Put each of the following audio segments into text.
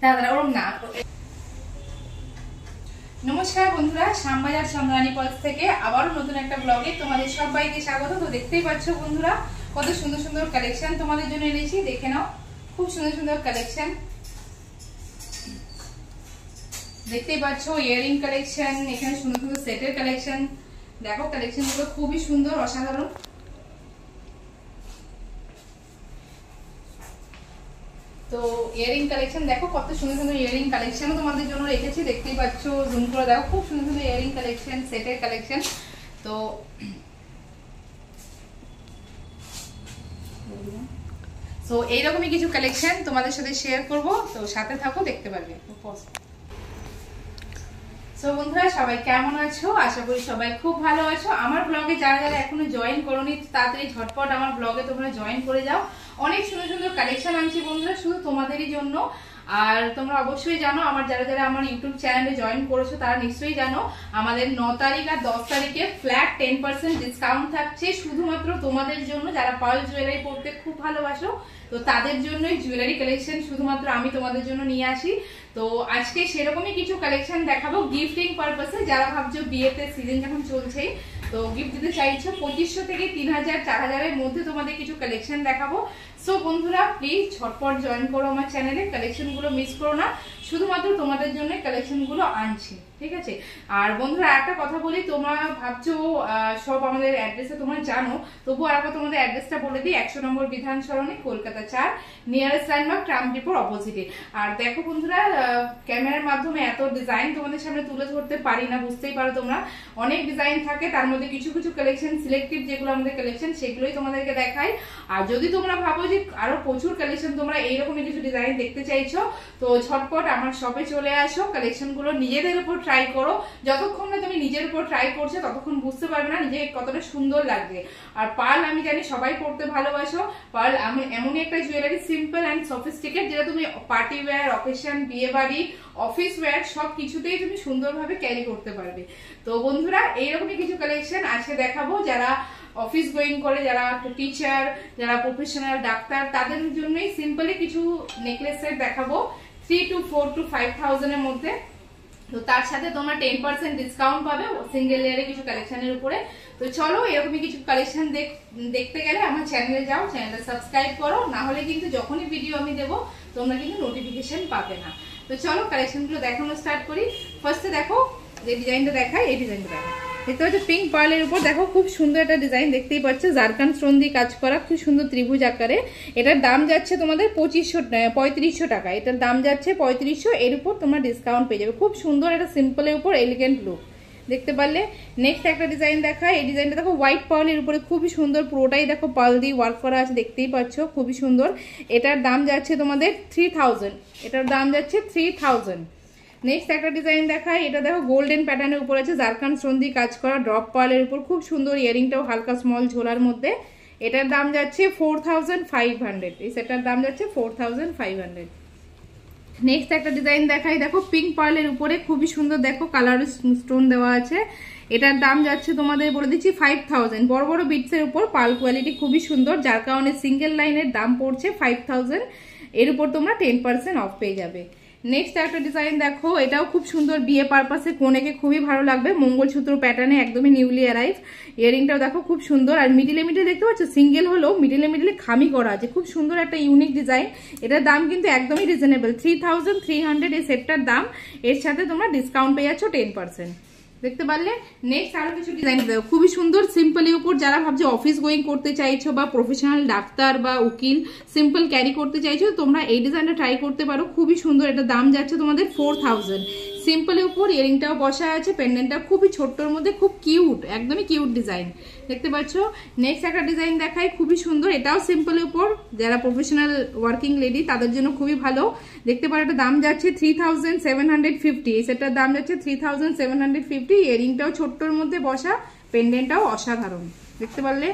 দাদা ওরম না। নমস্কার বন্ধুরা, শ্যামবাজার চন্দ্রানী পথ থেকে আবারও নতুন একটা ব্লগে তোমাদের সবাইকে স্বাগত। তো দেখতেই পাচ্ছ বন্ধুরা কত সুন্দর সুন্দর কালেকশন তোমাদের জন্য এনেছি, দেখে নাও। খুব সুন্দর সুন্দর কালেকশন দেখতেই পাচ্ছ, ইয়ারিং কালেকশন, এখানে সুন্দর সুন্দর সেটের কালেকশন। দেখো কালেকশন গুলো খুবই সুন্দর, অসাধারণ। তো ইয়ারিং কালেকশন দেখো, কত সুন্দর সুন্দর ইয়ারিং কালেকশন তোমাদের জন্য রেখেছি, দেখতেই পাচ্ছ। জুম করে দেখো, খুব সুন্দর সুন্দর ইয়ারিং কালেকশন, সেটের কালেকশন। তো এইরকমই কিছু কালেকশন তোমাদের সাথে শেয়ার করব, তো সাথে থাকো, দেখতে পারবে। সো বন্ধুরা সবাই কেমন আছো? আশা করি সবাই খুব ভালো আছো। আমার ব্লগে যারা যারা এখনো জয়েন করোনি, তাড়াতাড়ি ঝটপট আমার ব্লগে তোমরা জয়েন করে যাও। অনেক সুন্দর সুন্দর কালেকশন আনছি বন্ধুরা, শুধু তোমাদেরই জন্য। আর তোমরা অবশ্যই জানো, আমার যারা যারা আমার ইউটিউব চ্যানেলে জয়েন করেছো তারা নিশ্চয়ই জানো, আমাদের 9 তারিখ আর 10 তারিখে ফ্ল্যাট 10% ডিসকাউন্ট থাকছে শুধুমাত্র তোমাদের জন্য, যারা পার্ল জুয়েলারি পরতে খুব ভালোবাসো। তো তাদের জন্যই জুয়েলারি কালেকশন শুধুমাত্র আমি তোমাদের জন্য নিয়ে আসি। তো আজকে সেরকমই কিছু কালেকশন দেখাবো গিফটিং পারপাসে। যারা ভাবছো বিয়েতে সিজন যখন চলছেই, তো গিফট দিতে চাইছো, 2500 থেকে 3000 4000 এর মধ্যে তোমাদের কিছু কালেকশন দেখাবো। সো বন্ধুরা প্লিজ ঝটপট জয়েন করো আমার চ্যানেলে, কালেকশন গুলো মিস করো না, শুধুমাত্র তোমাদের জন্য কালেকশন গুলো আনছি, ঠিক আছে? আর বন্ধুরা একটা কথা বলি, তোমরা ভাবছো সব আমাদের অ্যাড্রেসে তোমরা জানো, তবুও আরেকবার তোমাদের অ্যাড্রেসটা বলে দিই। 100 নম্বর বিধান সরণি, কলকাতা 4, নিয়ারেস্ট ল্যান্ডমার্ক ট্রাম ডিপোর অপোজিটে। আর দেখো বন্ধুরা, ক্যামেরার মাধ্যমে এত ডিজাইন তোমাদের সামনে তুলে ধরতে পারি না, বুঝতেই পারো তোমরা। অনেক ডিজাইন থাকে, তার মধ্যে কিছু কিছু কালেকশন সিলেক্টিভ যেগুলো আমাদের কালেকশন, সেগুলোই তোমাদেরকে দেখাই। আর যদি তোমরা ভাবো যে আরো প্রচুর কালেকশন তোমরা এইরকমই কিছু ডিজাইন দেখতে চাইছো, তো ঝটপট আমার শপে চলে আসো, কালেকশন গুলো নিজেদের উপর ট্রাই করো। যতক্ষণ না তুমি নিজের উপর ট্রাই করছো ততক্ষণ বুঝতে পারবে না নিজে কতটা সুন্দর লাগবে। আর পার্ল আমি জানি সবাই পড়তে ভালোবাসো। পার্ল এমনই একটা জুয়েলারি, সিম্পল অ্যান্ড সফিস্টিকেট, যেটা তুমি পার্টি ওয়্যার, অকেশন, বিয়ে বাড়ি, অফিস ওয়্যার সব কিছুতেই তুমি সুন্দরভাবে ক্যারি করতে পারবে। তো বন্ধুরা এইরকমই কিছু কালেকশন আজকে দেখাবো। যারা অফিস গোয়িং করে, যারা টিচার, যারা প্রফেশনাল ডাক্তার, তাদের জন্যই সিম্পলি কিছু নেকলেস সেট দেখাবো 3 to 4 to 5000 এর মধ্যে। তো তার সাথে তোমরা 10% ডিসকাউন্ট পাবে সিঙ্গেল লেয়ারে কিছু কালেকশনের উপরে। তো চলো এরকমই কিছু কালেকশন দেখতে গেলে আমার চ্যানেলে যাও, চ্যানেলটা সাবস্ক্রাইব করো, না হলে কিন্তু যখনই ভিডিও আমি দেবো তোমরা কিন্তু নোটিফিকেশন পাবে না। তো চলো কালেকশনগুলো দেখানো স্টার্ট করি। ফার্স্টে দেখো যে ডিজাইনটা দেখাই, এই ডিজাইনটা দেখো, দেখতে পাচ্ছ পিঙ্ক পার্লের উপর। দেখো খুব সুন্দর একটা ডিজাইন, দেখতেই পাচ্ছ, জারকান স্টোন দিয়ে কাজ করা, খুব সুন্দর ত্রিভুজ আকারে। এটার দাম যাচ্ছে তোমাদের 3500 টাকা। এটার দাম যাচ্ছে 3500, এর উপর তোমরা ডিসকাউন্ট পেয়ে যাবে। খুব সুন্দর একটা সিম্পলের উপর এলিগেন্ট লুক, দেখতে পারলে। নেক্সট একটা ডিজাইন দেখায়, এই ডিজাইনটা দেখো হোয়াইট পার্লের উপরে, খুবই সুন্দর, পুরোটাই দেখো পার্ল দিয়ে ওয়ার্ক করা আছে, দেখতেই পাচ্ছ, খুবই সুন্দর। এটার দাম যাচ্ছে তোমাদের 3000, এটার দাম যাচ্ছে 3000। নেক্সট একটা ডিজাইন দেখায়, এটা দেখো গোল্ডেন প্যাটার্নের উপর আছে, জারকান স্টোন দিয়ে কাজ করা, ড্রপ পার্লের উপর, খুব সুন্দর। ইয়ারিংটাও হালকা স্মল ঝোলার মধ্যে। এটার দাম যাচ্ছে 4500, এই সেটার দাম যাচ্ছে 4500। নেক্সট একটা ডিজাইন দেখাই, দেখো পিঙ্ক পার্লের উপরে, খুবই সুন্দর, দেখো কালার স্টোন দেওয়া আছে। এটার দাম যাচ্ছে তোমাদের বলে দিচ্ছি 5000। বড় বড় বিটসের উপর, পার্ল কোয়ালিটি খুবই সুন্দর, যার কারণে সিঙ্গেল লাইনের দাম পড়ছে 5000। এর উপর তোমরা 10% অফ পেয়ে যাবে। নেক্সট একটা ডিজাইন দেখো, এটাও খুব সুন্দর, বিয়ে পারপাসে কোনেকে খুবই ভালো লাগবে, মঙ্গলসূত্র প্যাটার্নে, একদমই নিউলি অ্যারাইভ। ইয়ারিংটাও দেখো খুব সুন্দর। আর মিডিলে মিডিলে দেখতে পাচ্ছ, সিঙ্গেল হলেও মিডিলে মিডিলে খামি করা আছে, খুব সুন্দর একটা ইউনিক ডিজাইন। এটার দাম কিন্তু একদমই রিজনেবল, 3300 এই সেটটার দাম। এর সাথে তোমরা ডিসকাউন্ট পেয়ে যাচ্ছ 10%, দেখতে পারলে। নেক্সট আরো কিছু ডিজাইন দেখো, খুবই সুন্দর সিম্পলের উপর। যারা ভাবছো অফিস গোয়িং করতে চাইছো বা প্রফেশনাল ডাক্তার বা উকিল সিম্পল ক্যারি করতে চাইছো, তোমরা এই ডিজাইনটা ট্রাই করতে পারো, খুবই সুন্দর। এটা দাম যাচ্ছে তোমাদের 4000। সিম্পলের উপর ইয়ারিংটাও বসা আছে, পেন্ডেন্টটা খুবই ছোট্টর মধ্যে, খুব কিউট, একদমই কিউট ডিজাইন, দেখতে পাচ্ছ। নেক্সট একটা ডিজাইন দেখাই, খুবই সুন্দর, এটাও সিম্পলের উপর। যারা প্রফেশনাল ওয়ার্কিং লেডি তাদের জন্য খুবই ভালো, দেখতে পারো। এটা দাম যাচ্ছে 3750, সেটার দাম যাচ্ছে 3750। ইয়ারিংটাও ছোট্টর মধ্যে বসা, পেন্ডেন্টটাও অসাধারণ, দেখতে পারলে।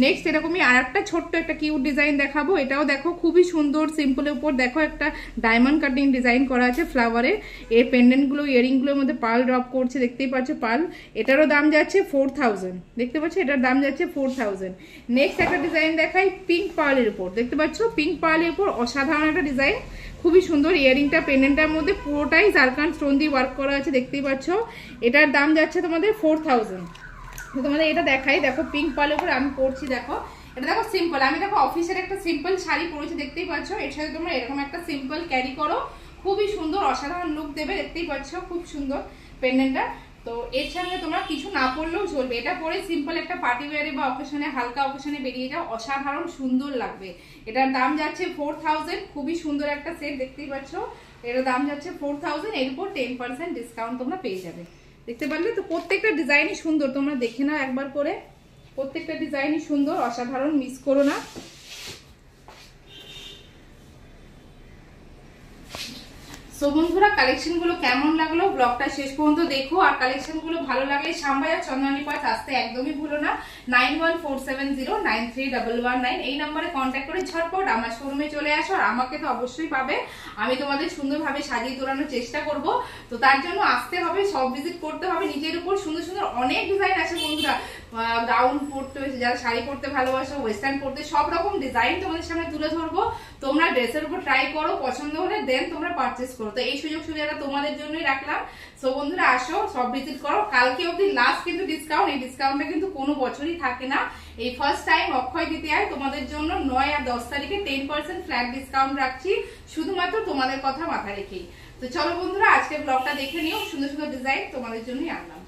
নেক্সট এরকমই আর একটা ছোট্ট একটা কিউট ডিজাইন দেখাবো। এটাও দেখো খুবই সুন্দর, সিম্পলের উপর দেখো একটা ডায়মন্ড কাটিং ডিজাইন করা আছে ফ্লাওয়ারে। এই পেন্ডেন্টগুলো ইয়ারিংগুলোর মধ্যে পার্ল ড্রপ করছে, দেখতেই পাচ্ছ পার্ল। এটারও দাম যাচ্ছে 4000, দেখতে পাচ্ছ এটার দাম যাচ্ছে 4000। নেক্সট একটা ডিজাইন দেখাই পিঙ্ক পার্লের উপর, দেখতে পাচ্ছ পিঙ্ক পার্লের উপর অসাধারণ একটা ডিজাইন, খুবই সুন্দর। ইয়ারিংটা পেন্ডেন্টটার মধ্যে পুরোটাই জারকান স্টোন দিয়ে ওয়ার্ক করা আছে, দেখতেই পাচ্ছ। এটার দাম যাচ্ছে তোমাদের 4000। তোমাদের এটা দেখাই, দেখো পিঙ্ক পার্লের উপর আমি পরছি, দেখো এটা দেখো সিম্পল। আমি দেখো অফিসের একটা সিম্পল শাড়ি পরেছি, দেখতেই পাচ্ছ। এর সাথে তোমরা এরকম একটা সিম্পল ক্যারি করো, খুবই সুন্দর অসাধারণ লুক দেবে, দেখতেই পাচ্ছ খুব সুন্দর পেন্ডেন্টটা। তো এর সঙ্গে তোমরা কিছু না পরলেও চলবে, এটা পরে সিম্পল একটা পার্টি ওয়ারে বা অকেশনে, হালকা অকেশনে বেরিয়ে যাও, অসাধারণ সুন্দর লাগবে। এটার দাম যাচ্ছে 4000, খুবই সুন্দর একটা সেট, দেখতেই পাচ্ছ। এটার দাম যাচ্ছে 4000, এর উপর 10% ডিসকাউন্ট তোমরা পেয়ে যাবে, দেখতে পারলে তো। প্রত্যেকটা ডিজাইনই সুন্দর, তোমরা দেখে নাও একবার করে, প্রত্যেকটা ডিজাইনই সুন্দর অসাধারণ, মিস করো না। সো বন্ধুরা কালেকশন গুলো কেমন লাগলো ব্লগটা শেষ পর্যন্ত দেখো, আর কালেকশন গুলো ভালো লাগলে শ্যামবাজার চন্দনানী পার্ক আসতে একদমই ভুলো না। 9147093119 এই নম্বরে কন্ট্যাক্ট করে ঝটপট আমার শোরুমে চলে আসো, আর আমাকে তো অবশ্যই পাবে। আমি তোমাদের সুন্দরভাবে সাজিয়ে তোলানোর চেষ্টা করব। তো তার জন্য আসতে হবে, সব ভিজিট করতে হবে। নিজের উপর সুন্দর সুন্দর অনেক ডিজাইন আছে বন্ধুরা, গাউন পরতে, যারা শাড়ি পরতে ভালোবাসো, ওয়েস্টার্ন পরতে, সব রকম ডিজাইন তোমাদের সামনে তুলে ধরবো। তোমরা ড্রেসের উপর ট্রাই করো, পছন্দ হলে দেন তোমরা পারচেস করো। তো এই সুযোগ সুবিধাটা তোমাদের জন্যই রাখলাম। সো বন্ধুরা আসো, সব ভিজিট করো। কালকে অবধি লাস্ট কিন্তু ডিসকাউন্ট, এই ডিসকাউন্টটা কিন্তু কোনো বছরই থাকে না। এই ফার্স্ট টাইম অক্ষয় তৃতীয়ায় তোমাদের জন্য 9 আর 10 তারিখে 10% ফ্ল্যাট ডিসকাউন্ট রাখছি, শুধুমাত্র তোমাদের কথা মাথায় রেখেই। তো চলো বন্ধুরা আজকে ব্লগটা দেখে নিও, সুন্দর সুন্দর ডিজাইন তোমাদের জন্যই আনলাম।